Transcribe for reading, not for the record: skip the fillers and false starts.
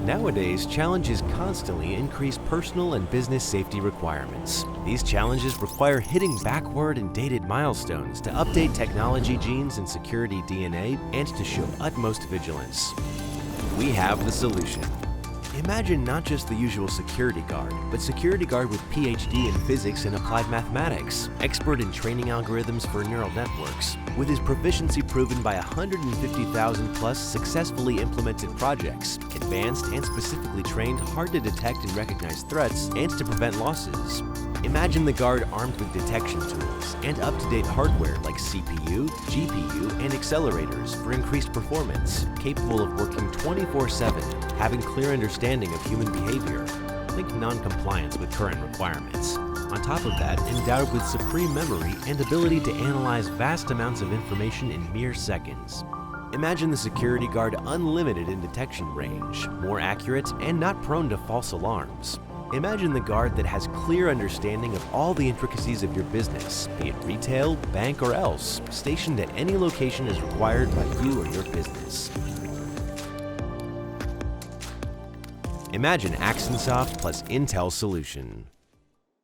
Nowadays, challenges constantly increase personal and business safety requirements. These challenges require hitting backward and dated milestones to update technology genes and security DNA and to show utmost vigilance. We have the solution. Imagine not just the usual security guard, but security guard with PhD in physics and applied mathematics, expert in training algorithms for neural networks, with his proficiency proven by 150,000 plus successfully implemented projects, advanced and specifically trained hard to detect and recognize threats and to prevent losses. Imagine the guard armed with detection tools and up-to-date hardware like CPU, GPU, and accelerators for increased performance, capable of working 24/7, having clear understanding of human behavior, think non-compliance with current requirements. On top of that, endowed with supreme memory and ability to analyze vast amounts of information in mere seconds. Imagine the security guard unlimited in detection range, more accurate, and not prone to false alarms. Imagine the guard that has clear understanding of all the intricacies of your business, be it retail, bank, or else, stationed at any location as required by you or your business. Imagine AxxonSoft plus Intel solution.